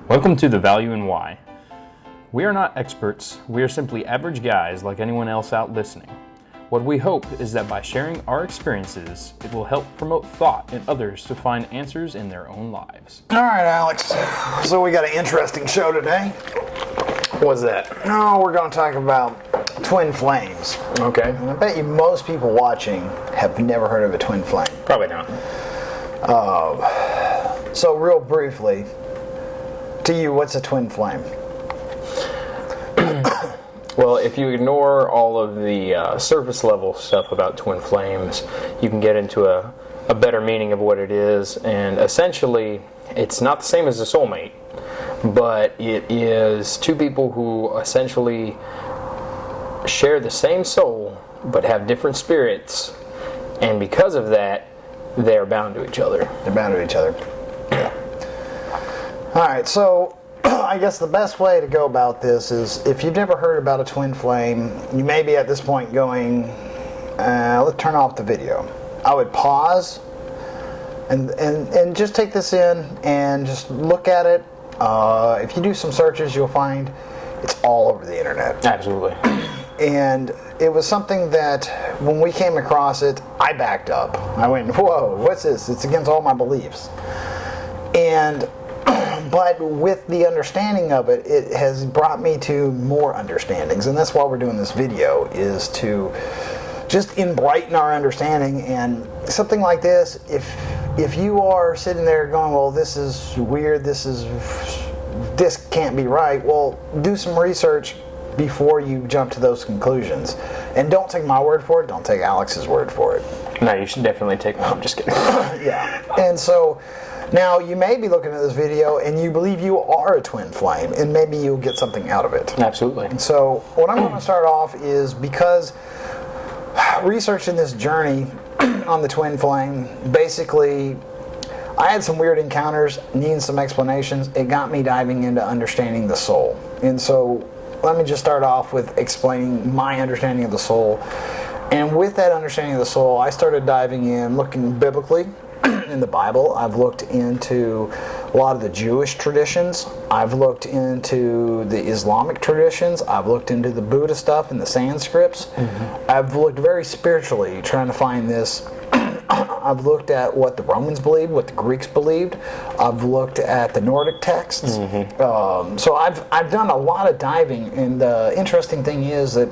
Welcome to The Value in Why. We are not experts, we are simply average guys like anyone else out listening. What we hope is that by sharing our experiences, it will help promote thought in others to find answers in their own lives. All right, Alex. So we got an interesting show today. What's that? Oh, we're going to talk about twin flames. Okay. And I bet you most people watching have never heard of a twin flame. Probably not. So real briefly, to you, what's a twin flame? Well, if you ignore all of the surface level stuff about twin flames, you can get into a better meaning of what it is. And essentially, it's not the same as a soulmate, but it is two people who essentially share the same soul, but have different spirits. And because of that, they're bound to each other. They're bound to each other. Yeah. All right, so I guess the best way to go about this is, if you've never heard about a twin flame, you may be at this point going, let's turn off the video. I would pause and just take this in and just look at it. If you do some searches, you'll find it's all over the internet. Absolutely. And it was something that when we came across it, I backed up. I went, whoa, what's this? It's against all my beliefs. But with the understanding of it, it has brought me to more understandings. And that's why we're doing this video, is to just enlighten our understanding. And something like this, if you are sitting there going, well, this is weird, this can't be right, well, do some research before you jump to those conclusions. And don't take my word for it, don't take Alex's word for it. No, you should definitely take one. I'm just kidding. Yeah. And so now you may be looking at this video and you believe you are a twin flame, and maybe you'll get something out of it. Absolutely. And so what I'm going to start off is, because researching this journey on the twin flame, basically I had some weird encounters, needing some explanations. It got me diving into understanding the soul. And so let me just start off with explaining my understanding of the soul. And with that understanding of the soul, I started diving in, looking biblically in the Bible. I've looked into a lot of the Jewish traditions. I've looked into the Islamic traditions. I've looked into the Buddha stuff and the Sanskrits. Mm-hmm. I've looked very spiritually, trying to find this. I've looked at what the Romans believed, what the Greeks believed. I've looked at the Nordic texts. Mm-hmm. So I've done a lot of diving, and the interesting thing is that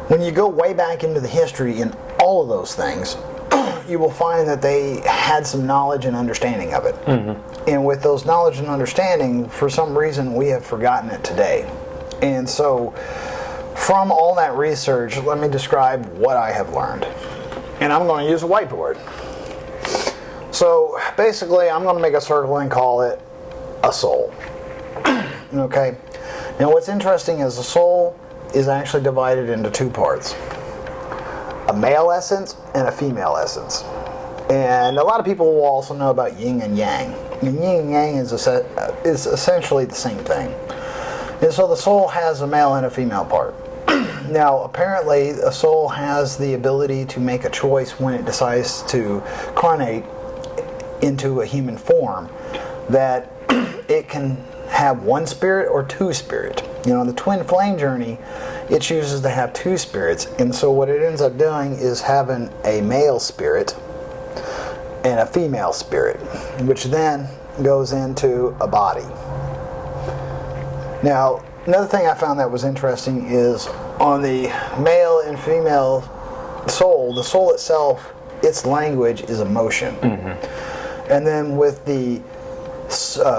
when you go way back into the history in all of those things, you will find that they had some knowledge and understanding of it. Mm-hmm. And with those knowledge and understanding, for some reason, we have forgotten it today. And so from all that research, let me describe what I have learned. And I'm going to use a whiteboard. So basically, I'm going to make a circle and call it a soul. Okay? Now what's interesting is the soul is actually divided into two parts: a male essence and a female essence. And a lot of people will also know about yin and yang. And yin and yang is essentially the same thing. And so the soul has a male and a female part. Now, apparently, a soul has the ability to make a choice when it decides to incarnate into a human form, that it can have one spirit or two spirit. You know, in the twin flame journey, it chooses to have two spirits. And so what it ends up doing is having a male spirit and a female spirit, which then goes into a body. Now, another thing I found that was interesting is, on the male and female soul, the soul itself, its language is emotion. Mm-hmm. And then with the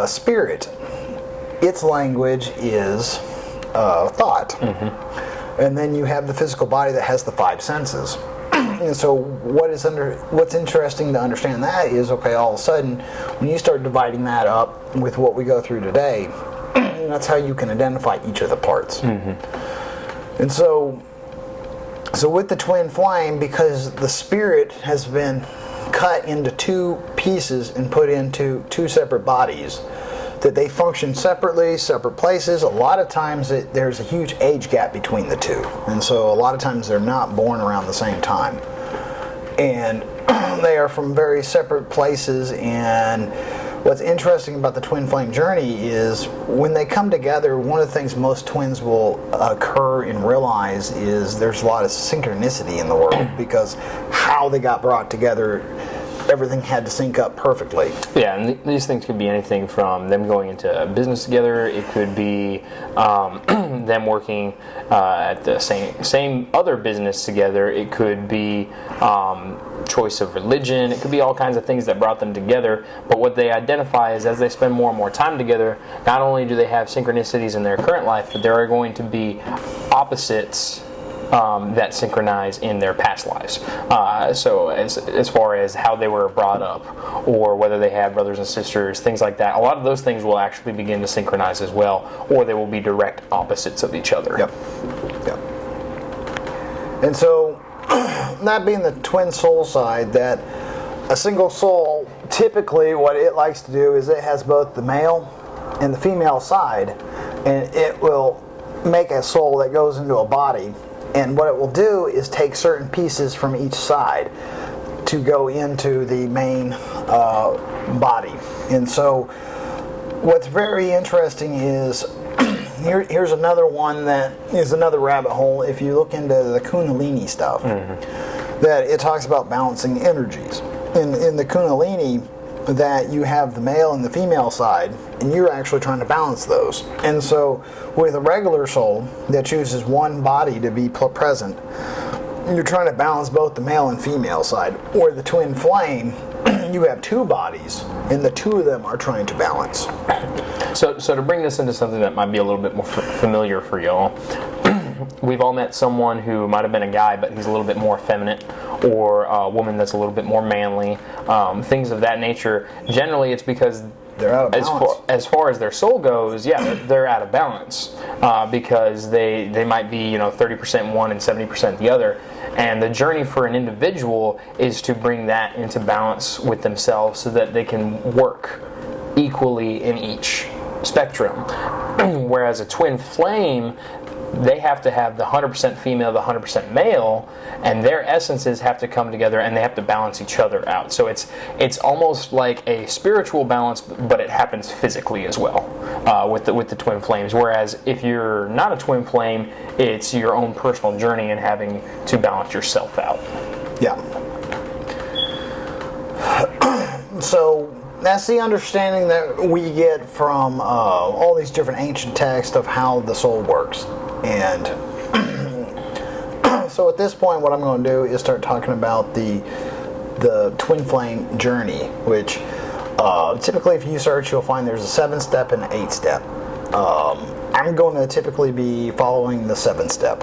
spirit, its language is thought. Mm-hmm. And then you have the physical body that has the five senses. And so what's interesting to understand that is, okay, all of a sudden, when you start dividing that up with what we go through today, that's how you can identify each of the parts. Mm-hmm. And so with the twin flame, because the spirit has been cut into two pieces and put into two separate bodies, that they function separately, separate places. A lot of times there's a huge age gap between the two. And so a lot of times they're not born around the same time. And they are from very separate places, and what's interesting about the twin flame journey is when they come together, one of the things most twins will occur and realize is there's a lot of synchronicity in the world because how they got brought together, everything had to sync up perfectly. Yeah, and these things could be anything from them going into business together. It could be them working at the same other business together. It could be choice of religion. It could be all kinds of things that brought them together. But what they identify is as they spend more and more time together, not only do they have synchronicities in their current life, but there are going to be opposites that synchronize in their past lives. So as far as how they were brought up, or whether they had brothers and sisters, things like that, a lot of those things will actually begin to synchronize as well, or they will be direct opposites of each other. Yep. And so, that being the twin soul side, that a single soul, typically what it likes to do is it has both the male and the female side, and it will make a soul that goes into a body. And what it will do is take certain pieces from each side to go into the main body. And so what's very interesting is, here's another one that is another rabbit hole. If you look into the Kundalini stuff, that it talks about balancing energies. In the Kundalini, that you have the male and the female side, and you're actually trying to balance those. And so with a regular soul that chooses one body to be present, you're trying to balance both the male and female side. Or the twin flame, you have two bodies, and the two of them are trying to balance. So to bring this into something that might be a little bit more familiar for y'all, we've all met someone who might have been a guy, but he's a little bit more effeminate, or a woman that's a little bit more manly, things of that nature. Generally, it's because they're out of balance. As far as their soul goes, yeah, they're out of balance because they might be 30% one and 70% the other. And the journey for an individual is to bring that into balance with themselves so that they can work equally in each spectrum. Whereas a twin flame, they have to have the 100% female, the 100% male, and their essences have to come together and they have to balance each other out. So it's almost like a spiritual balance, but it happens physically as well with the twin flames. Whereas if you're not a twin flame, it's your own personal journey and having to balance yourself out. Yeah. So that's the understanding that we get from all these different ancient texts of how the soul works. And so at this point, what I'm going to do is start talking about the twin flame journey, which typically if you search, you'll find there's a 7-step and an 8-step. I'm going to typically be following the 7-step.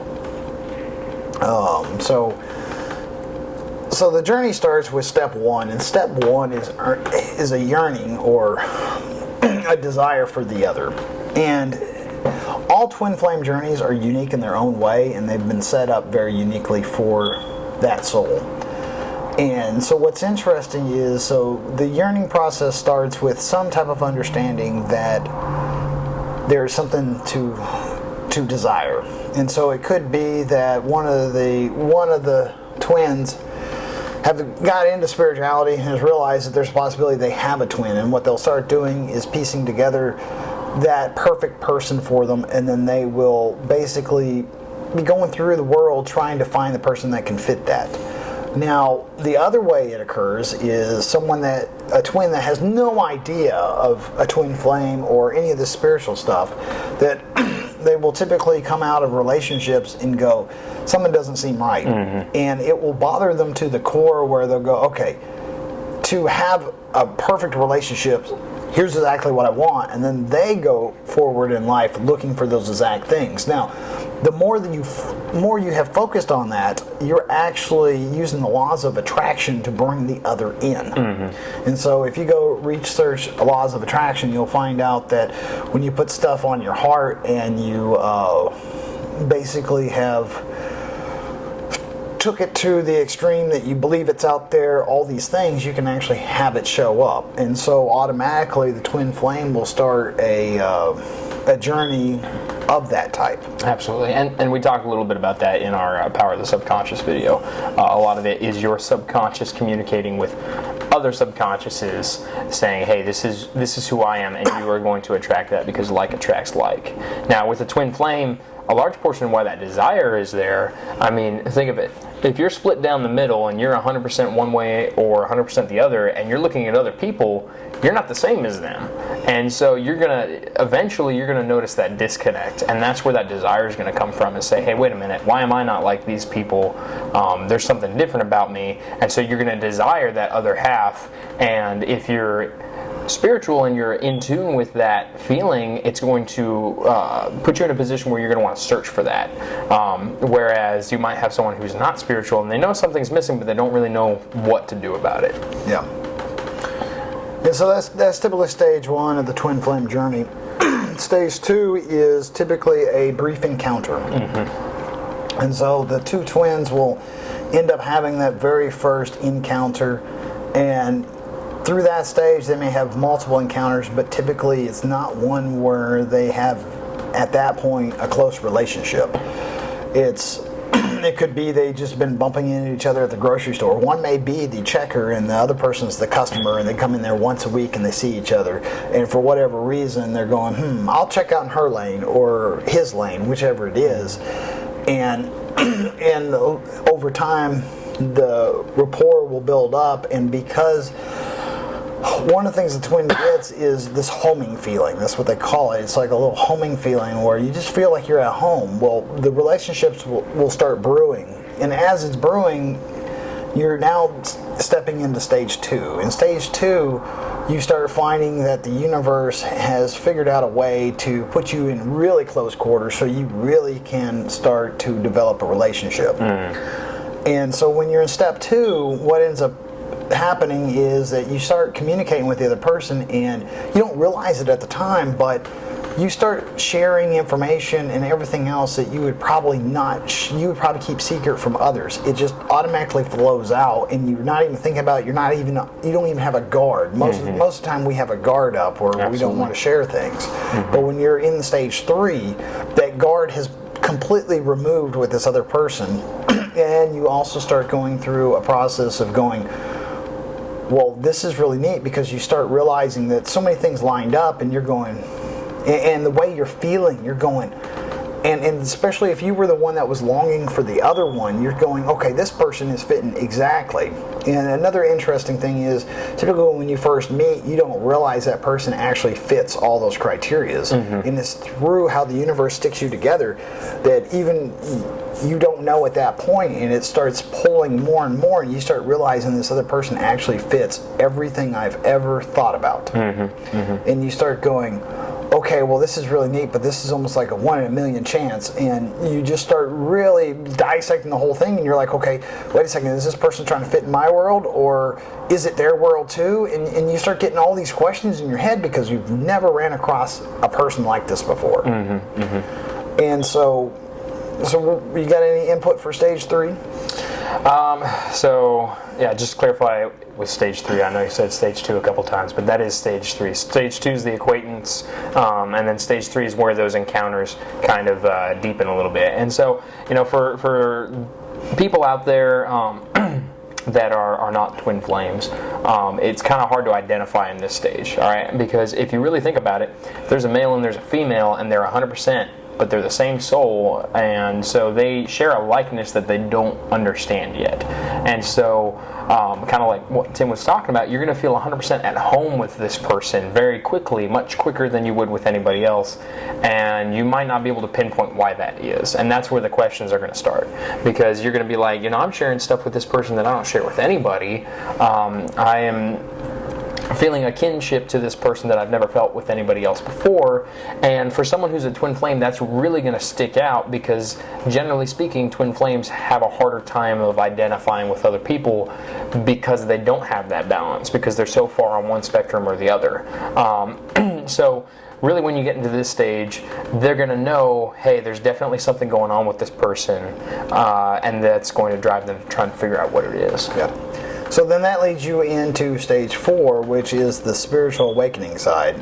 So the journey starts with step 1, and step 1 is a yearning or a desire for the other. And all twin flame journeys are unique in their own way, and they've been set up very uniquely for that soul. And so what's interesting is, so the yearning process starts with some type of understanding that there's something to desire. And so it could be that one of the twins have got into spirituality and has realized that there's a possibility they have a twin, and what they'll start doing is piecing together that perfect person for them, and then they will basically be going through the world trying to find the person that can fit that. Now, the other way it occurs is a twin that has no idea of a twin flame or any of the spiritual stuff, that they will typically come out of relationships and go, something doesn't seem right. Mm-hmm. And it will bother them to the core where they'll go, okay, to have a perfect relationship, here's exactly what I want, and then they go forward in life looking for those exact things. Now, the more you have focused on that, you're actually using the laws of attraction to bring the other in. Mm-hmm. And so if you go research laws of attraction, you'll find out that when you put stuff on your heart and you basically have took it to the extreme that you believe it's out there, all these things, you can actually have it show up. And so automatically the twin flame will start a journey of that type. Absolutely, and we talked a little bit about that in our Power of the Subconscious video. A lot of it is your subconscious communicating with other subconsciouses, saying, hey, this is who I am, and you are going to attract that because like attracts like. Now, with the twin flame, a large portion of why that desire is there, I mean, think of it. If you're split down the middle and you're 100% one way or 100% the other, and you're looking at other people, you're not the same as them. And so eventually you're gonna notice that disconnect, and that's where that desire is gonna come from, and say, hey, wait a minute, why am I not like these people? There's something different about me. And so you're gonna desire that other half, and if you're spiritual and you're in tune with that feeling, it's going to put you in a position where you're going to want to search for that. Whereas you might have someone who's not spiritual and they know something's missing, but they don't really know what to do about it. Yeah. And so that's typically stage 1 of the twin flame journey. Stage 2 is typically a brief encounter. Mm-hmm. And so the two twins will end up having that very first encounter, and through that stage, they may have multiple encounters, but typically it's not one where they have, at that point, a close relationship. It could be they just been bumping into each other at the grocery store. One may be the checker and the other person's the customer, and they come in there once a week and they see each other. And for whatever reason, they're going, I'll check out in her lane or his lane, whichever it is. And over time, the rapport will build up, and because one of the things the twin gets is this homing feeling. That's what they call it. It's like a little homing feeling where you just feel like you're at home. Well, the relationships will start brewing. And as it's brewing, you're now stepping into stage 2. In stage 2, you start finding that the universe has figured out a way to put you in really close quarters so you really can start to develop a relationship. And so when you're in step 2, what ends up happening is that you start communicating with the other person, and you don't realize it at the time, but you start sharing information and everything else that you would probably keep secret from others. It just automatically flows out, and you're not even thinking about it. You don't even have a guard. Most of the time we have a guard up where we don't want to share things. But when you're in stage 3, that guard has completely removed with this other person, and you also start going through a process of going, well, this is really neat, because you start realizing that so many things lined up, and you're going, and the way you're feeling, you're going, and especially if you were the one that was longing for the other one, you're going, okay, this person is fitting exactly. And another interesting thing is, typically when you first meet, you don't realize that person actually fits all those criterias. And it's through how the universe sticks you together that even you don't know at that point, and it starts pulling more and more, and you start realizing this other person actually fits everything I've ever thought about. And you start going, okay, well, this is really neat, but this is almost like a 1 in a million chance. And you just start really dissecting the whole thing, and you're like, okay, wait a second, is this person trying to fit in my world, or is it their world too? And you start getting all these questions in your head because you've never ran across a person like this before. And so you got any input for stage 3? Just to clarify with stage 3, I know you said stage 2 a couple times, but that is stage 3. Stage 2 is the acquaintance, and then stage 3 is where those encounters kind of deepen a little bit. And so, for people out there that are not twin flames, it's kind of hard to identify in this stage, all right? Because if you really think about it, there's a male and there's a female, and they're 100%, but they're the same soul, and so they share a likeness that they don't understand yet. And so, kind of like what Tim was talking about, you're going to feel 100% at home with this person very quickly, much quicker than you would with anybody else, and you might not be able to pinpoint why that is. And that's where the questions are going to start, because you're going to be like, I'm sharing stuff with this person that I don't share with anybody. I am feeling a kinship to this person that I've never felt with anybody else before. And for someone who's a twin flame, that's really going to stick out, because generally speaking, twin flames have a harder time of identifying with other people because they don't have that balance, because they're so far on one spectrum or the other. So really, when you get into this stage, they're going to know, hey, there's definitely something going on with this person, and that's going to drive them trying to figure out what it is. Yeah. So then that leads you into stage 4, which is the spiritual awakening side.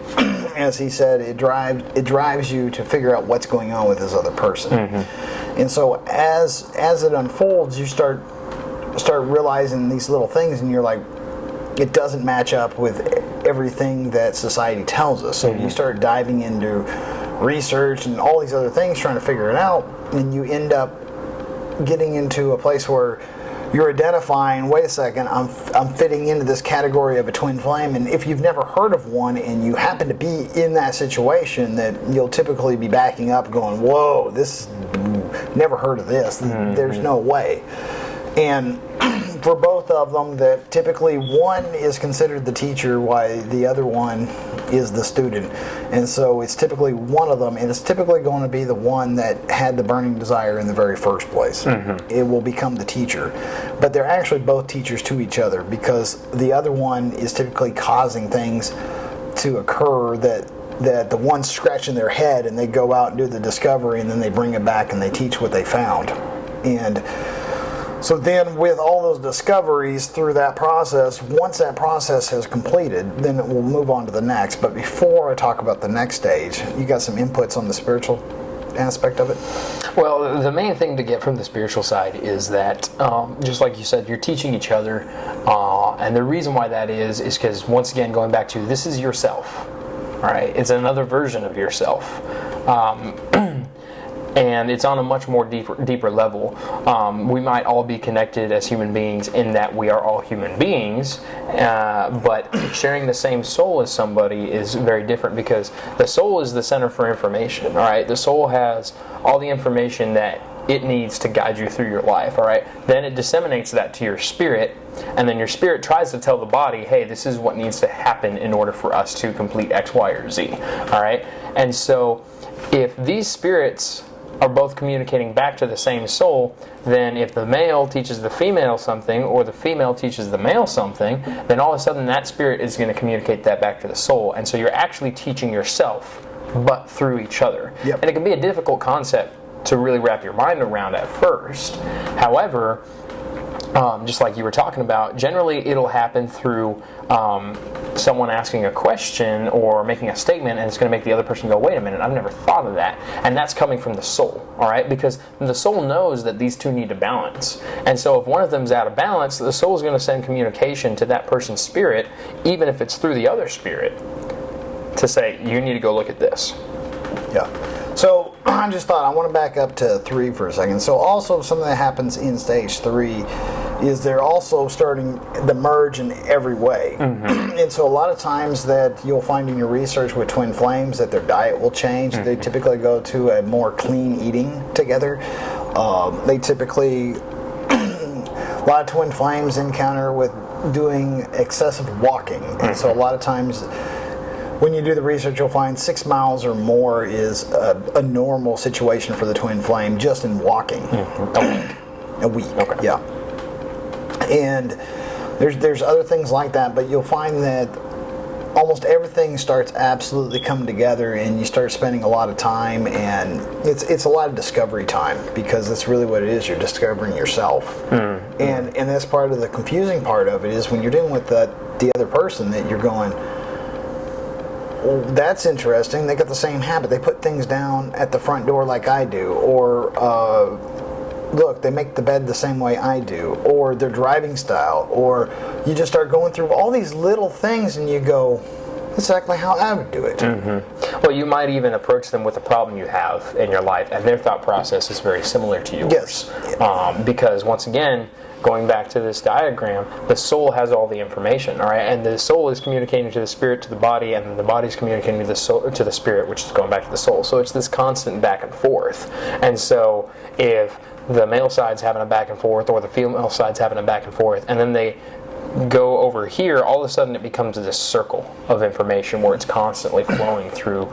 As he said, it drives you to figure out what's going on with this other person. And so as it unfolds, you start realizing these little things, and you're like, it doesn't match up with everything that society tells us. So you start diving into research and all these other things, trying to figure it out, and you end up getting into a place where you're identifying, wait a second, I'm fitting into this category of a twin flame. And if you've never heard of one and you happen to be in that situation, that you'll typically be backing up going, whoa, never heard of this. There's no way. And for both of them, that typically one is considered the teacher while the other one is the student. And so it's typically one of them, and it's typically going to be the one that had the burning desire in the very first place. It will become the teacher. But they're actually both teachers to each other, because the other one is typically causing things to occur that the one's scratching their head, and they go out and do the discovery, and then they bring it back and they teach what they found. And so then with all those discoveries through that process, once that process has completed, then it will move on to the next. But before I talk about the next stage, you got some inputs on the spiritual aspect of it? Well, the main thing to get from the spiritual side is that, just like you said, you're teaching each other. And the reason why that is because, once again, going back to, this is yourself. All right? It's another version of yourself. And it's on a much more deeper level. We might all be connected as human beings in that we are all human beings, but sharing the same soul as somebody is very different, because the soul is the center for information. All right, the soul has all the information that it needs to guide you through your life. All right, then it disseminates that to your spirit, and then your spirit tries to tell the body, hey, this is what needs to happen in order for us to complete X, Y, or Z. All right, and so if these spirits are both communicating back to the same soul, then if the male teaches the female something, or the female teaches the male something, then all of a sudden that spirit is going to communicate that back to the soul. And so you're actually teaching yourself, but through each other. Yep. And it can be a difficult concept to really wrap your mind around at first. However, just like you were talking about, generally it'll happen through someone asking a question or making a statement, and it's going to make the other person go, wait a minute, I've never thought of that. And that's coming from the soul, all right? Because the soul knows that these two need to balance. And so if one of them's out of balance, the soul is going to send communication to that person's spirit, even if it's through the other spirit, to say, you need to go look at this. Yeah. So I just thought, I want to back up to 3 for a second. So also something that happens in stage 3 is they're also starting the merge in every way. And so a lot of times that you'll find in your research with twin flames that their diet will change. They typically go to a more clean eating together. They typically, a lot of twin flames encounter with doing excessive walking. And so a lot of times when you do the research, you'll find 6 miles or more is a normal situation for the twin flame just in walking. A week. Okay. Yeah. And there's other things like that, but you'll find that almost everything starts absolutely coming together, and you start spending a lot of time, and it's a lot of discovery time, because that's really what it is. You're discovering yourself. And that's part of the confusing part of it, is when you're dealing with the other person, that you're going, well, that's interesting. They got the same habit. They put things down at the front door like I do. Or, look, they make the bed the same way I do. Or their driving style. Or you just start going through all these little things and you go, that's exactly how I would do it. Well, you might even approach them with a problem you have in your life, and their thought process is very similar to yours. Yes. Because, once again, going back to this diagram, the soul has all the information, all right? And the soul is communicating to the spirit, to the body, and then the body is communicating to the soul, to the spirit, which is going back to the soul. So it's this constant back and forth. And so if the male side's having a back and forth, or the female side's having a back and forth, and then they go over here, all of a sudden it becomes this circle of information where it's constantly flowing through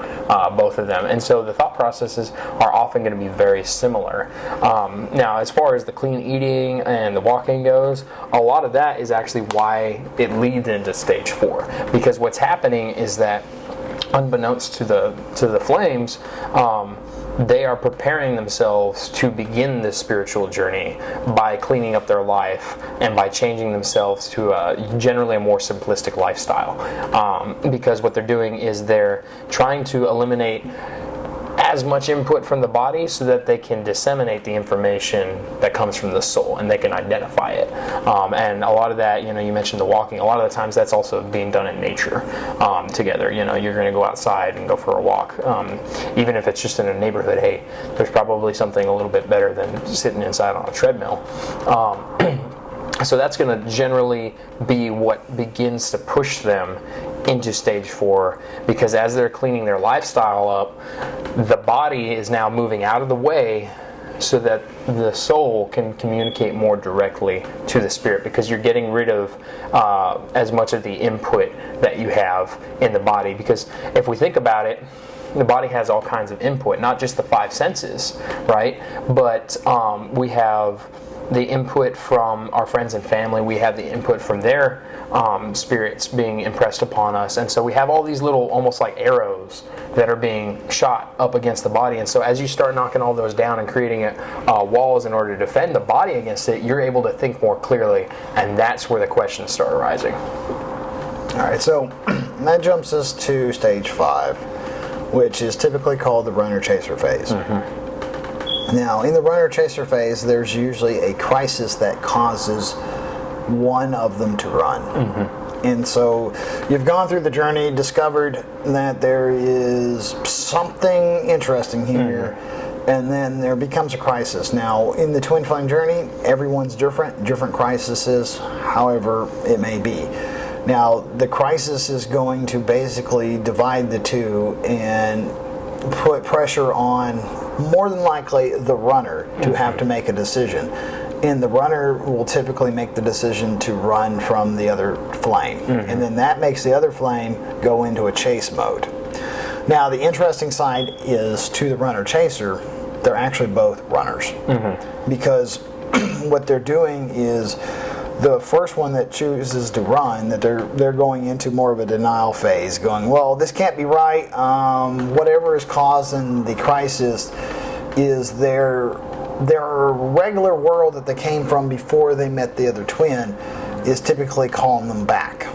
both of them. And so the thought processes are often going to be very similar. Now, as far as the clean eating and the walking goes, a lot of that is actually why it leads into stage 4. Because what's happening is that, unbeknownst to the flames, they are preparing themselves to begin this spiritual journey by cleaning up their life and by changing themselves to generally a more simplistic lifestyle. Because what they're doing is they're trying to eliminate as much input from the body so that they can disseminate the information that comes from the soul and they can identify it. And a lot of that, you mentioned the walking, a lot of the times that's also being done in nature together. You're going to go outside and go for a walk. Even if it's just in a neighborhood, hey, there's probably something a little bit better than sitting inside on a treadmill. So that's going to generally be what begins to push them into stage 4, because as they're cleaning their lifestyle up, the body is now moving out of the way so that the soul can communicate more directly to the spirit, because you're getting rid of as much of the input that you have in the body. Because if we think about it, the body has all kinds of input, not just the 5 senses, right? But we have the input from our friends and family, we have the input from their spirits being impressed upon us, and so we have all these little, almost like arrows that are being shot up against the body. And so as you start knocking all those down and creating walls in order to defend the body against it, you're able to think more clearly, and that's where the questions start arising. Alright, so that jumps us to stage 5, which is typically called the runner-chaser phase. Now, in the runner-chaser phase, there's usually a crisis that causes one of them to run. And so you've gone through the journey, discovered that there is something interesting here, and then there becomes a crisis. Now, in the twin flame journey, everyone's different crises, however it may be. Now, the crisis is going to basically divide the two and put pressure on, more than likely, the runner to have to make a decision. And the runner will typically make the decision to run from the other flame. And then that makes the other flame go into a chase mode. Now, the interesting side is, to the runner-chaser, they're actually both runners. Because what they're doing is, the first one that chooses to run, that they're going into more of a denial phase, going, well, this can't be right. Whatever is causing the crisis is their regular world that they came from before they met the other twin is typically calling them back.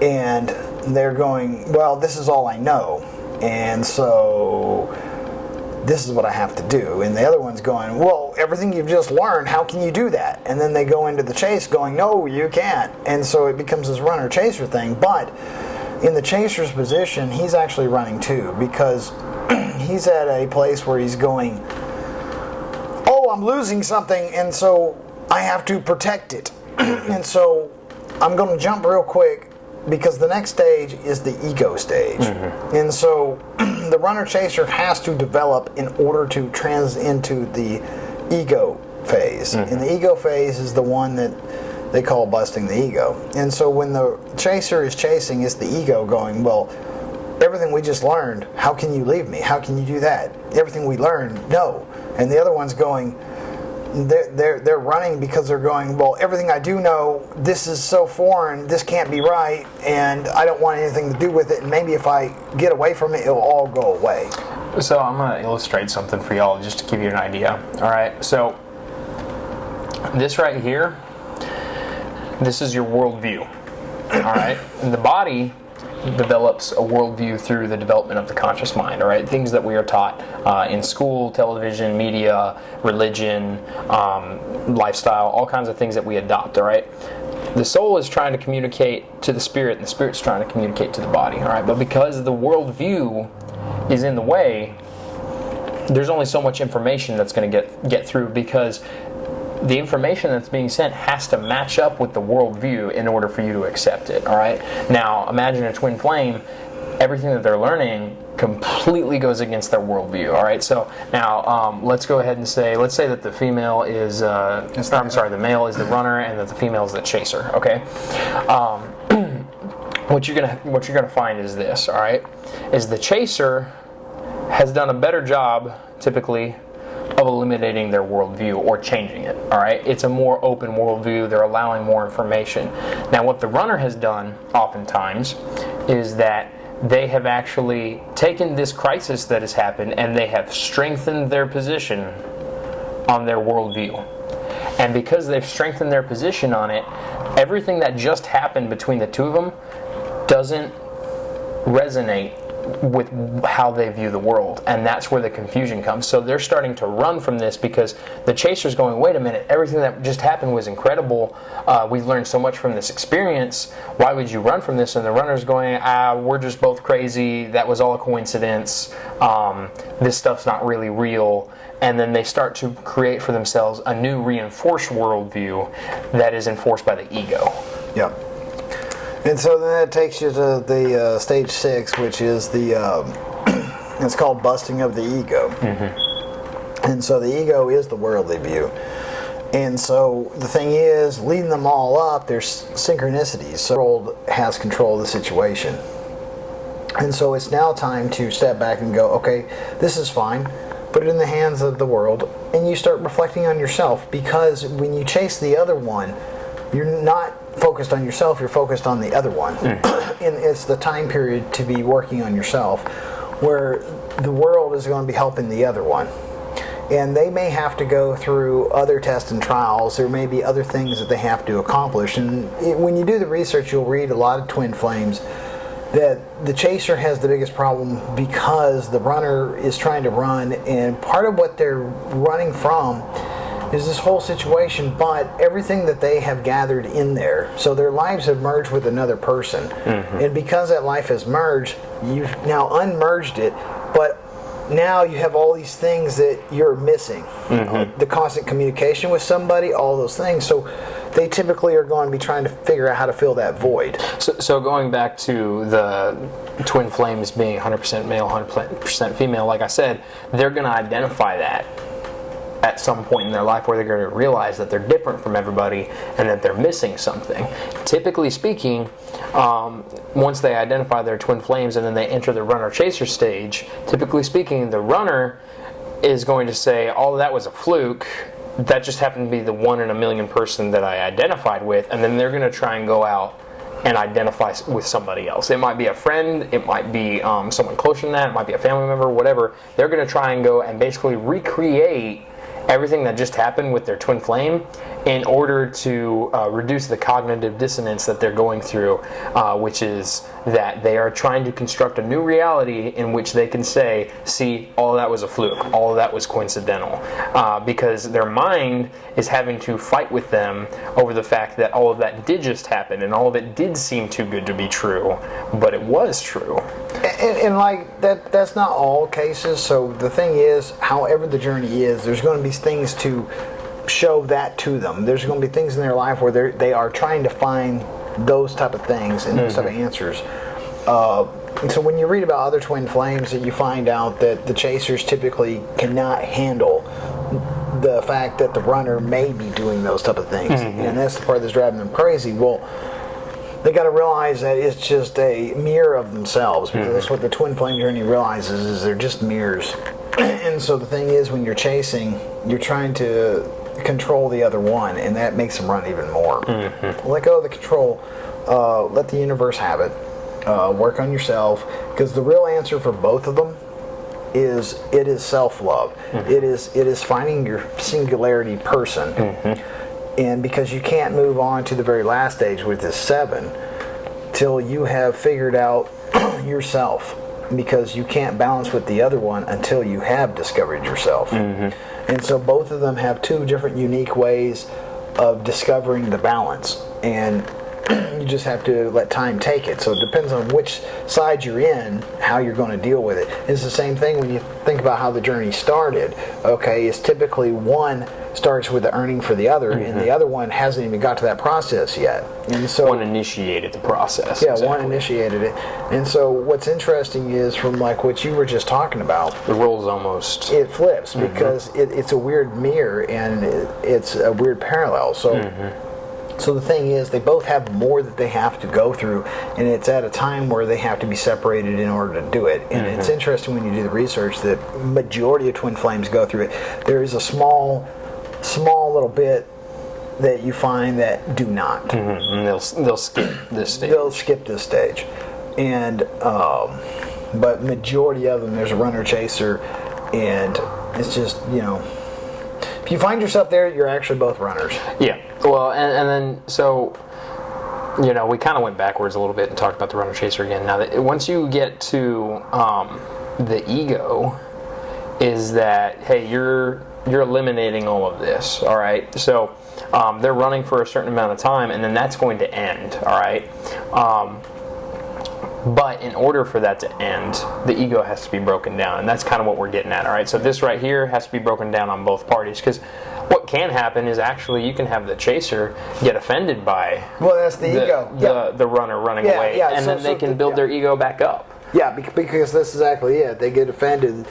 And they're going, well, this is all I know, and so this is what I have to do. And the other one's going, well, everything you've just learned, how can you do that? And then they go into the chase going, no, you can't. And so it becomes this runner-chaser thing. But in the chaser's position, he's actually running too, because he's at a place where he's going, oh, I'm losing something, and so I have to protect it. And so I'm going to jump real quick, because the next stage is the ego stage. And so the runner-chaser has to develop in order to into the ego phase. And the ego phase is the one that they call busting the ego. And so when the chaser is chasing, it's the ego going, well, everything we just learned, how can you leave me? How can you do that? Everything we learned, no. And the other one's going, they're running because they're going, well, everything I do know, this is so foreign, this can't be right, and I don't want anything to do with it, and maybe if I get away from it, it'll all go away. So I'm going to illustrate something for y'all just to give you an idea. All right, so this right here, this is your worldview. All right, and the body develops a worldview through the development of the conscious mind, all right? Things that we are taught in school, television, media, religion, lifestyle, all kinds of things that we adopt, all right? The soul is trying to communicate to the spirit, and the spirit's trying to communicate to the body, all right? But because the worldview is in the way, there's only so much information that's going to get through, because the information that's being sent has to match up with the worldview in order for you to accept it, all right? Now, imagine a twin flame, everything that they're learning completely goes against their worldview, all right? So now, let's go ahead and let's say that the female is, the male is the runner and that the female is the chaser, okay? What you're gonna find is this, all right? Is the chaser has done a better job, typically, of eliminating their worldview or changing it, all right? It's a more open worldview. They're allowing more information. Now, what the runner has done oftentimes is that they have actually taken this crisis that has happened and they have strengthened their position on their worldview. And because they've strengthened their position on it, everything that just happened between the two of them doesn't resonate with how they view the world, and that's where the confusion comes. So they're starting to run from this because the chaser's going, wait a minute, everything that just happened was incredible. We've learned so much from this experience. Why would you run from this? And the runner's going, we're just both crazy. That was all a coincidence. This stuff's not really real. And then they start to create for themselves a new reinforced worldview that is enforced by the ego. Yep. And so then that takes you to the stage 6, which is the, it's called busting of the ego. And so the ego is the worldly view. And so the thing is, leading them all up, there's synchronicities. So the world has control of the situation. And so it's now time to step back and go, okay, this is fine. Put it in the hands of the world. And you start reflecting on yourself, because when you chase the other one, you're not focused on yourself, you're focused on the other one. And it's the time period to be working on yourself, where the world is going to be helping the other one. And they may have to go through other tests and trials. There may be other things that they have to accomplish. And when you do the research, you'll read a lot of twin flames that the chaser has the biggest problem because the runner is trying to run, and part of what they're running from is this whole situation, but everything that they have gathered in there. So their lives have merged with another person. And because that life has merged, you've now unmerged it, but now you have all these things that you're missing. The constant communication with somebody, all those things. So they typically are going to be trying to figure out how to fill that void. So going back to the twin flames being 100% male, 100% female, like I said, they're going to identify that at some point in their life, where they're going to realize that they're different from everybody and that they're missing something. Typically speaking, once they identify their twin flames and then they enter the runner-chaser stage, typically speaking, the runner is going to say, oh, that was a fluke. That just happened to be the 1 in a million person that I identified with, and then they're going to try and go out and identify with somebody else. It might be a friend, it might be someone closer than that, it might be a family member, whatever. They're going to try and go and basically recreate everything that just happened with their twin flame in order to reduce the cognitive dissonance that they're going through, which is that they are trying to construct a new reality in which they can say, see, all of that was a fluke, all of that was coincidental, because their mind is having to fight with them over the fact that all of that did just happen and all of it did seem too good to be true, but it was true. And like that's not all cases. So the thing is, however the journey is, there's going to be things to show that to them. There's going to be things in their life where they are trying to find those type of things and those type of answers. And so when you read about other twin flames, that you find out that the chasers typically cannot handle the fact that the runner may be doing those type of things, and that's the part that's driving them crazy. Well, they got to realize that it's just a mirror of themselves, because that's what the twin flame journey realizes, is they're just mirrors. And so the thing is, when you're chasing, you're trying to control the other one, and that makes them run even more. Let go of the control. Let the universe have it. Work on yourself, because the real answer for both of them is self-love. It is finding your singularity person. And because you can't move on to the very last stage with this 7 till you have figured out yourself, because you can't balance with the other one until you have discovered yourself. And so both of them have 2 different unique ways of discovering the balance, and you just have to let time take it. So it depends on which side you're in, how you're going to deal with it. It's the same thing when you think about how the journey started. Okay, it's typically one starts with the earning for the other, and the other one hasn't even got to that process yet. And so one initiated the process. Yeah, one initiated it. And so what's interesting is, from like what you were just talking about, the roles almost, it flips, because it's a weird mirror, and it's a weird parallel. So the thing is, they both have more that they have to go through, and it's at a time where they have to be separated in order to do it. And it's interesting when you do the research that majority of twin flames go through it. There is a small little bit that you find that do not. And they'll skip this stage. They'll skip this stage. And but majority of them, there's a runner chaser, and it's just, you know, if you find yourself there, you're actually both runners. Yeah. Well, and then so, you know, we kind of went backwards a little bit and talked about the runner chaser again. Now, once you get to the ego, is that, hey, you're eliminating all of this. All right. So they're running for a certain amount of time, and then that's going to end. All right. But in order for that to end, the ego has to be broken down, and that's kind of what we're getting at, all right? So this right here has to be broken down on both parties, because what can happen is actually you can have the chaser get offended by that's the ego. The runner running away, and then they can build their ego back up. Yeah, because that's exactly it. They get offended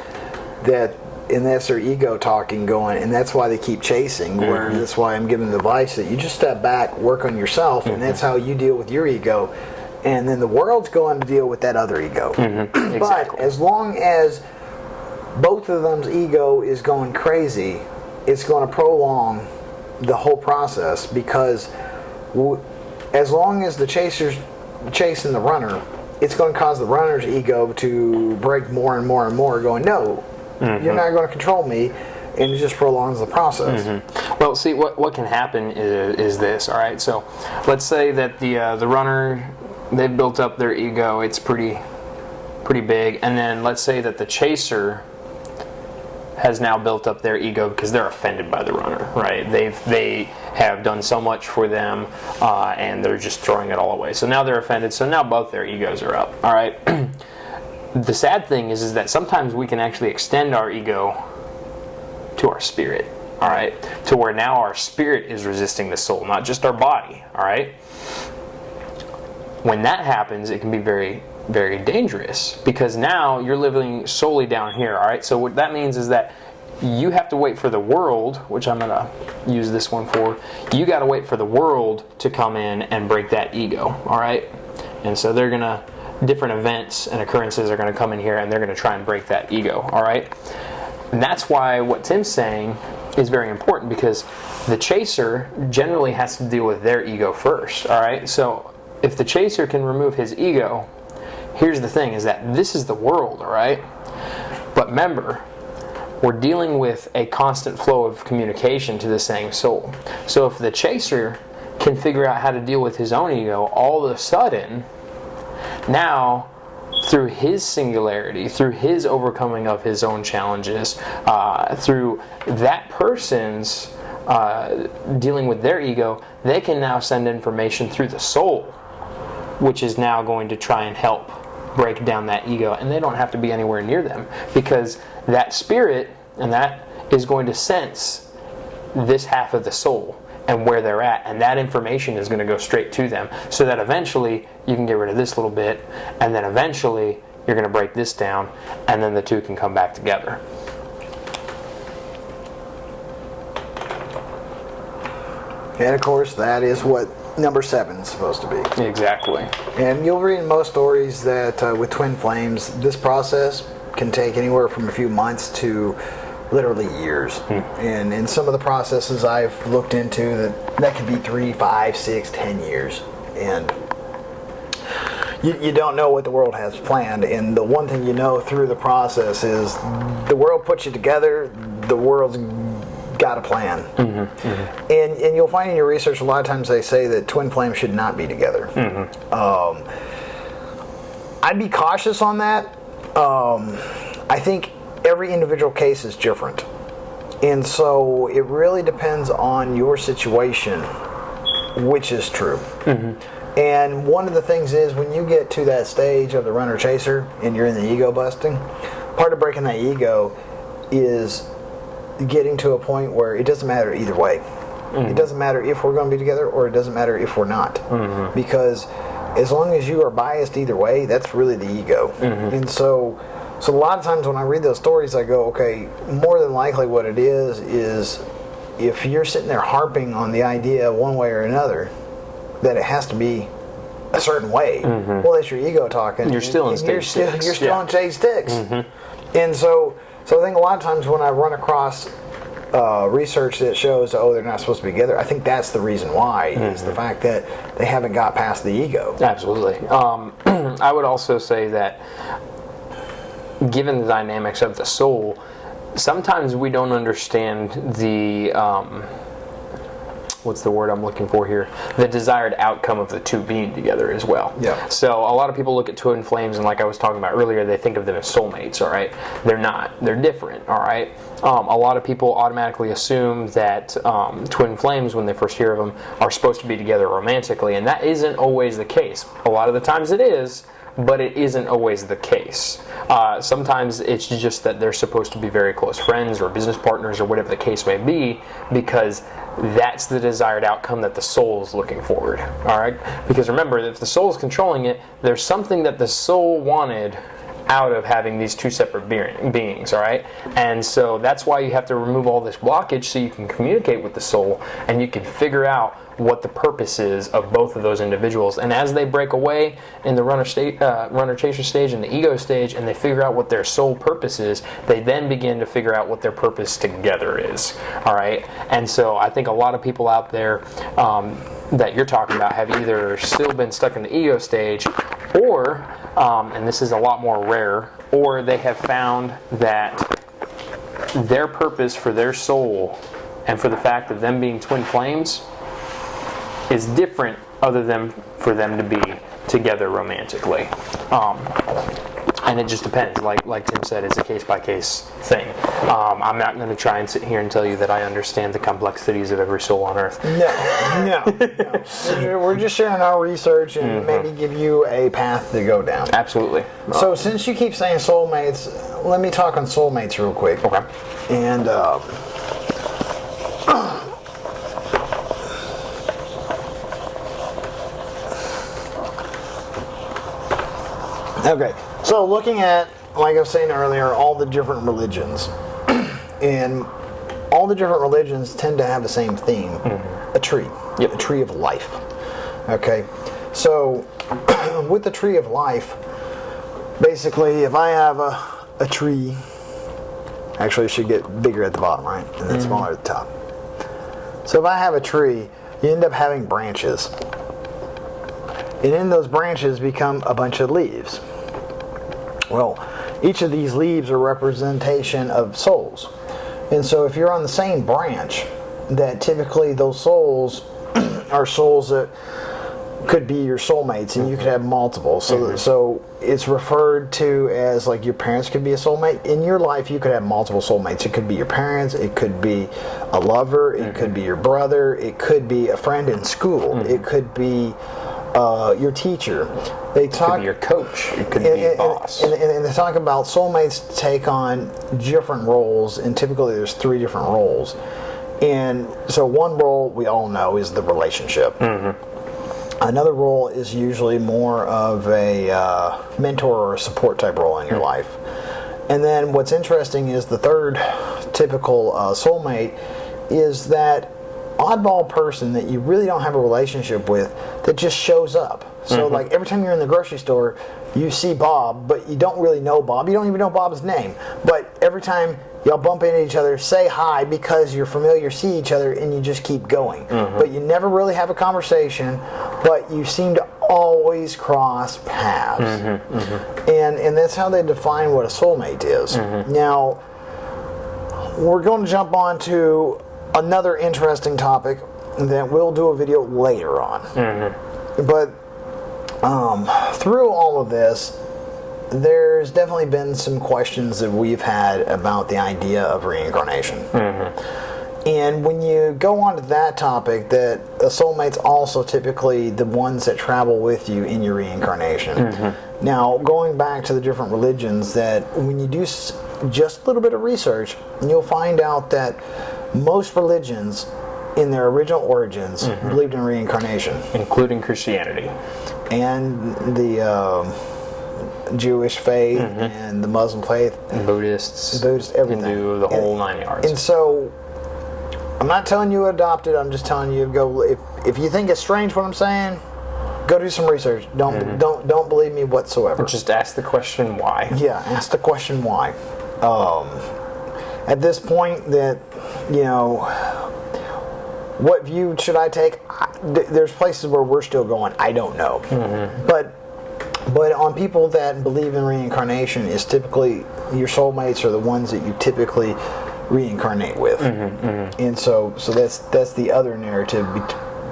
and that's their ego talking going, and that's why they keep chasing, where that's why I'm giving the advice that you just step back, work on yourself, and that's how you deal with your ego. And then the world's going to deal with that other ego. Exactly. But as long as both of them's ego is going crazy, it's going to prolong the whole process, because as long as the chaser's chasing the runner, it's going to cause the runner's ego to break more and more and more, going, no, you're not going to control me, and it just prolongs the process. Well, see, what can happen is this, all right? So let's say that the runner, they've built up their ego, it's pretty big, and then let's say that the chaser has now built up their ego because they're offended by the runner, right? They have done so much for them, and they're just throwing it all away. So now they're offended, so now both their egos are up, all right? The sad thing is that sometimes we can actually extend our ego to our spirit, all right? To where now our spirit is resisting the soul, not just our body, all right? When that happens, it can be very, very dangerous, because now you're living solely down here, all right? So what that means is that you have to wait for the world, which I'm going to use this one for. You got to wait for the world to come in and break that ego, all right? And so they're going to, different events and occurrences are going to come in here, and they're going to try and break that ego, all right? And that's why what Tim's saying is very important, because the chaser generally has to deal with their ego first, all right? So if the chaser can remove his ego, here's the thing, is that this is the world, all right? But remember, we're dealing with a constant flow of communication to the same soul. So if the chaser can figure out how to deal with his own ego, all of a sudden, now, through his singularity, through his overcoming of his own challenges, through that person's dealing with their ego, they can now send information through the soul, which is now going to try and help break down that ego, and they don't have to be anywhere near them, because that spirit and that is going to sense this half of the soul and where they're at, and that information is going to go straight to them, so that eventually you can get rid of this little bit, and then eventually you're going to break this down, and then the two can come back together. And of course, that is what number 7 is supposed to be. Exactly. And you'll read in most stories that with twin flames, this process can take anywhere from a few months to literally years. And in some of the processes I've looked into, that could be 3, 5, 6, 10 years. And you don't know what the world has planned. And the one thing you know through the process is the world puts you together, the world's got a plan. And you'll find in your research a lot of times they say that twin flames should not be together. I'd be cautious on that. I think every individual case is different, and so it really depends on your situation which is true. And one of the things is, when you get to that stage of the runner chaser and you're in the ego busting, part of breaking that ego is getting to a point where it doesn't matter either way. It doesn't matter if we're going to be together, or it doesn't matter if we're not. Because as long as you are biased either way, that's really the ego. And so a lot of times when I read those stories, I go, okay, more than likely what it is if you're sitting there harping on the idea one way or another that it has to be a certain way, well, that's your ego talking. You're still in stage 6. You're still in stage 6. And so I think a lot of times when I run across research that shows, oh, they're not supposed to be together. I think that's the reason why, is the fact that they haven't got past the ego. Absolutely. I would also say that given the dynamics of the soul, sometimes we don't understand the what's the word I'm looking for here? The desired outcome of the two being together as well. Yeah. So a lot of people look at twin flames, and like I was talking about earlier, they think of them as soulmates, all right? They're not. They're different, all right? A lot of people automatically assume that twin flames, when they first hear of them, are supposed to be together romantically, and that isn't always the case. A lot of the times it is, but it isn't always the case. Sometimes it's just that they're supposed to be very close friends or business partners or whatever the case may be, because that's the desired outcome that the soul is looking forward. All right? Because remember, if the soul is controlling it, there's something that the soul wanted out of having these two separate beings, all right? And so that's why you have to remove all this blockage so you can communicate with the soul and you can figure out what the purpose is of both of those individuals. And as they break away in the runner-chaser stage and the ego stage, and they figure out what their soul purpose is, they then begin to figure out what their purpose together is, all right? And so I think a lot of people out there that you're talking about have either still been stuck in the ego stage, or, and this is a lot more rare, or they have found that their purpose for their soul and for the fact of them being twin flames is different other than for them to be together romantically. And it just depends. Like Tim said, it's a case-by-case thing. I'm not going to try and sit here and tell you that I understand the complexities of every soul on Earth. No. We're just sharing our research and maybe give you a path to go down. Absolutely. So since you keep saying soulmates, let me talk on soulmates real quick. Okay. And okay, so looking at, like I was saying earlier, all the different religions, and all the different religions tend to have the same theme, a tree, a tree of life. Okay, so with the tree of life, basically, if I have a tree, actually it should get bigger at the bottom, right, and then smaller at the top. So if I have a tree, you end up having branches. And in those branches become a bunch of leaves. Well, each of these leaves are a representation of souls. And so if you're on the same branch, that typically those souls are souls that could be your soulmates, and you could have multiple. So it's referred to as, like, your parents could be a soulmate. In your life, you could have multiple soulmates. It could be your parents, it could be a lover, it could be your brother, it could be a friend in school, it could be your teacher. It could be your coach. It could be your boss. And they talk about soulmates take on different roles, and typically there's 3 different roles. And so one role we all know is the relationship. Another role is usually more of a mentor or a support type role in your life. And then what's interesting is the third typical soulmate is that oddball person that you really don't have a relationship with that just shows up. So like every time you're in the grocery store, you see Bob, but you don't really know Bob. You don't even know Bob's name. But every time y'all bump into each other, say hi because you're familiar, see each other, and you just keep going. But you never really have a conversation, but you seem to always cross paths. And that's how they define what a soulmate is. Now, we're going to jump on to another interesting topic that we'll do a video later on. But through all of this, there's definitely been some questions that we've had about the idea of reincarnation. And when you go on to that topic, that a soulmate's also typically the ones that travel with you in your reincarnation. Now, going back to the different religions, that when you do just a little bit of research, you'll find out that most religions in their original origins believed in reincarnation. Including Christianity. And the Jewish faith and the Muslim faith. And Buddhists, everything. Hindu, the whole 9 yards. And so, I'm not telling you adopt it, I'm just telling you go, if you think it's strange what I'm saying, go do some research. Don't believe me whatsoever. Just ask the question why. Yeah, ask the question why. at this point that, what view should I take? There's places where we're still going, I don't know. But on people that believe in reincarnation, is typically your soulmates are the ones that you typically reincarnate with. And so that's the other narrative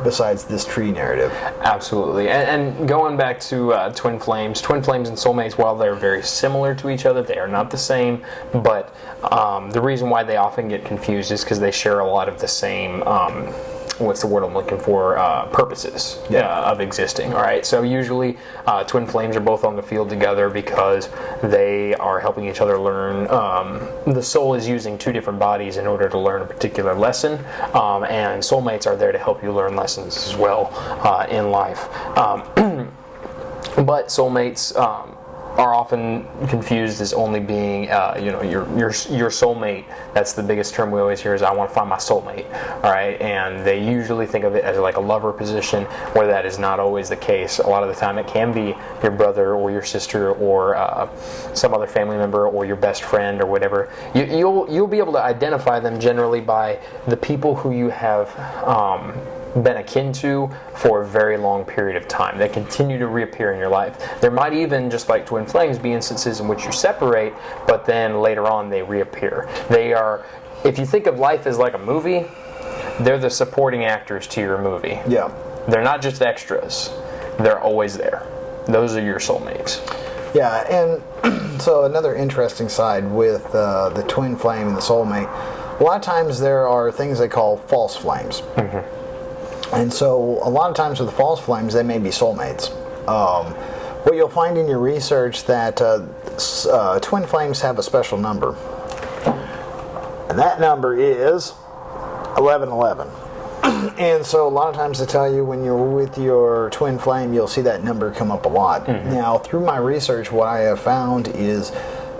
besides this tree narrative. Absolutely. And going back to twin flames and soulmates, while they're very similar to each other, they are not the same. But the reason why they often get confused is because they share a lot of the same what's the word I'm looking for? Purposes of existing. All right. So usually, twin flames are both on the field together because they are helping each other learn. The soul is using two different bodies in order to learn a particular lesson, and soulmates are there to help you learn lessons as well in life. But soulmates are often confused as only being, your soulmate. That's the biggest term we always hear is, I want to find my soulmate. All right, and they usually think of it as like a lover position, where that is not always the case. A lot of the time, it can be your brother or your sister or some other family member or your best friend or whatever. You'll be able to identify them generally by the people who you have been akin to for a very long period of time. They continue to reappear in your life. There might even, just like twin flames, be instances in which you separate, but then later on they reappear. They are, if you think of life as like a movie, they're the supporting actors to your movie. Yeah. They're not just extras. They're always there. Those are your soulmates. Yeah, and so another interesting side with the twin flame and the soulmate, a lot of times there are things they call false flames. And so a lot of times with the false flames, they may be soulmates. What you'll find in your research that twin flames have a special number. And that number is 1111. And so a lot of times they tell you when you're with your twin flame, you'll see that number come up a lot. Now, through my research, what I have found is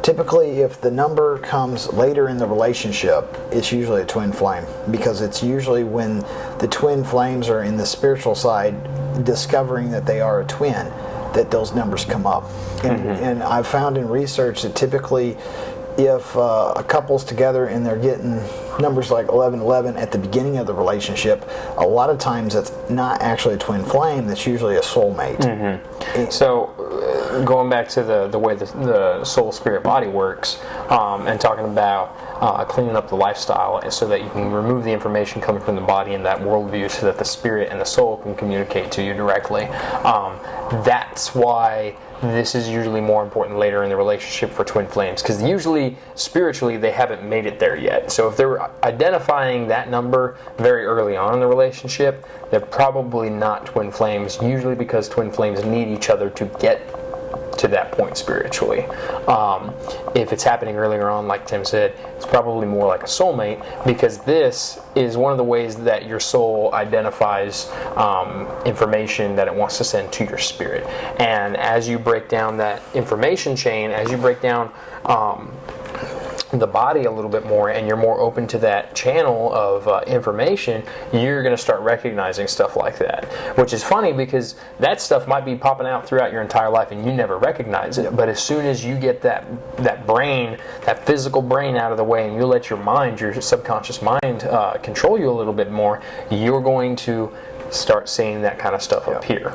typically if the number comes later in the relationship, it's usually a twin flame, because it's usually when the twin flames are in the spiritual side discovering that they are a twin that those numbers come up. And I've found in research that typically if a couple's together and they're getting numbers like 1111 at the beginning of the relationship, a lot of times that's not actually a twin flame, that's usually a soulmate. So going back to the way the soul, spirit, body works, and talking about cleaning up the lifestyle so that you can remove the information coming from the body and that worldview so that the spirit and the soul can communicate to you directly. That's why this is usually more important later in the relationship for twin flames, because usually spiritually they haven't made it there yet. So if they're identifying that number very early on in the relationship, they're probably not twin flames, usually because twin flames need each other to get to that point spiritually. If it's happening earlier on, like Tim said, it's probably more like a soulmate, because this is one of the ways that your soul identifies information that it wants to send to your spirit. And as you break down that information chain, as you break down the body a little bit more, and you're more open to that channel of information, you're going to start recognizing stuff like that, which is funny because that stuff might be popping out throughout your entire life and you never recognize it. But as soon as you get that brain, that physical brain out of the way, and you let your mind, your subconscious mind control you a little bit more, you're going to start seeing that kind of stuff appear.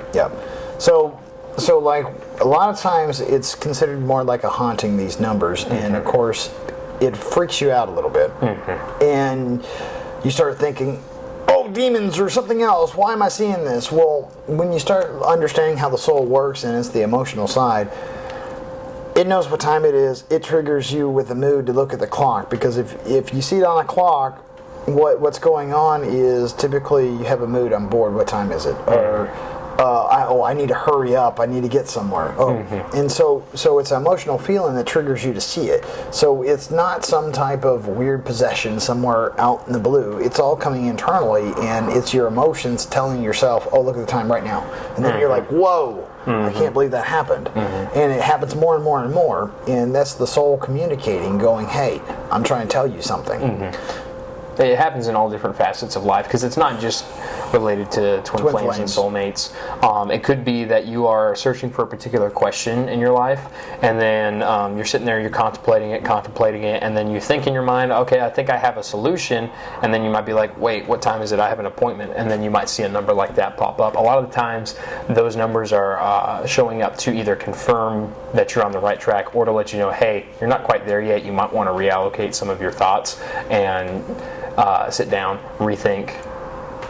So like a lot of times it's considered more like a haunting, these numbers, and of course it freaks you out a little bit, and you start thinking, oh, demons or something else, why am I seeing this? Well, when you start understanding how the soul works, and it's the emotional side, it knows what time it is. It triggers you with the mood to look at the clock, because if you see it on a clock, what's going on is typically you have a mood, I'm bored, what time is it? Or I need to hurry up, I need to get somewhere. And so it's an emotional feeling that triggers you to see it. So it's not some type of weird possession somewhere out in the blue. It's all coming internally, and it's your emotions telling yourself, oh, look at the time right now. And then you're like, whoa, I can't believe that happened. And it happens more and more and more. And that's the soul communicating, going, hey, I'm trying to tell you something. It happens in all different facets of life because it's not just related to twin flames and soulmates. It could be that you are searching for a particular question in your life, and then you're sitting there, you're contemplating it, and then you think in your mind, okay, I think I have a solution, and then you might be like, wait, what time is it? I have an appointment, and then you might see a number like that pop up. A lot of the times, those numbers are showing up to either confirm that you're on the right track or to let you know, hey, you're not quite there yet. You might want to reallocate some of your thoughts and sit down, rethink,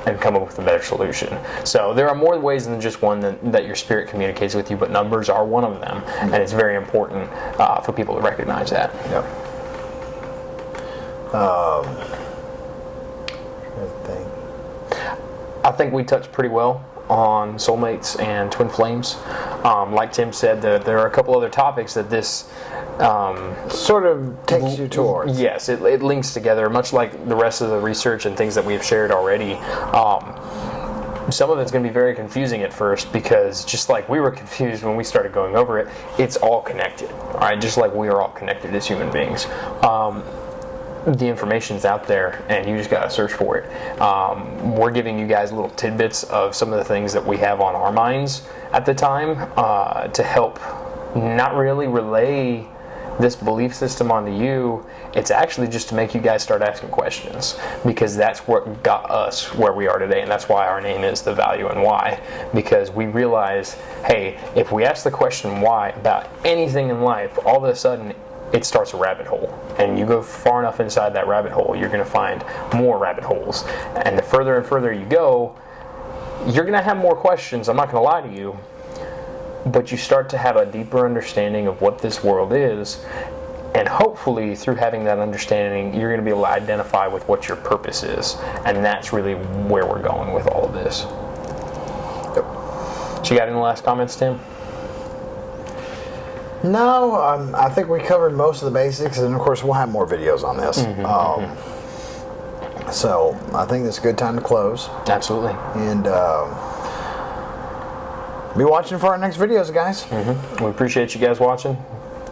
and come up with a better solution. So there are more ways than just one that your spirit communicates with you, but numbers are one of them, and it's very important for people to recognize that. Yep. I think we touched pretty well on soulmates and twin flames. Like Tim said, there are a couple other topics that this sort of takes you towards. Yes, it links together, much like the rest of the research and things that we've shared already. Some of it's going to be very confusing at first because just like we were confused when we started going over it, it's all connected. All right, just like we are all connected as human beings. The information's out there and you just got to search for it. We're giving you guys little tidbits of some of the things that we have on our minds at the time to help not really relay this belief system onto you. It's actually just to make you guys start asking questions, because that's what got us where we are today, and that's why our name is The Value and Why, because we realize, hey, if we ask the question why about anything in life, all of a sudden it starts a rabbit hole, and you go far enough inside that rabbit hole, you're going to find more rabbit holes, and the further and further you go, you're going to have more questions. I'm not going to lie to you, but you start to have a deeper understanding of what this world is, and hopefully through having that understanding, you're going to be able to identify with what your purpose is, and that's really where we're going with all of this. Yep. So you got any last comments, Tim? No, I think we covered most of the basics, and of course we'll have more videos on this. So I think it's a good time to close. Absolutely. And be watching for our next videos, guys. We appreciate you guys watching.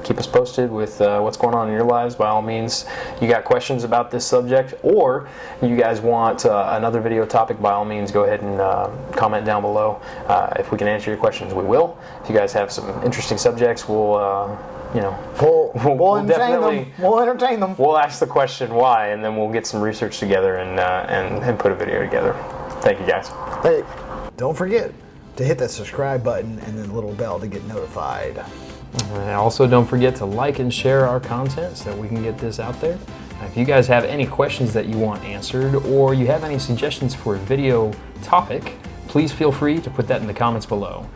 Keep us posted with what's going on in your lives. By all means, you got questions about this subject, or you guys want another video topic, by all means, go ahead and comment down below. If we can answer your questions, we will. If you guys have some interesting subjects, we'll entertain them. We'll ask the question why, and then we'll get some research together and put a video together. Thank you, guys. Hey, don't forget to hit that subscribe button and then the little bell to get notified. And also, don't forget to like and share our content so that we can get this out there. If you guys have any questions that you want answered, or you have any suggestions for a video topic, please feel free to put that in the comments below.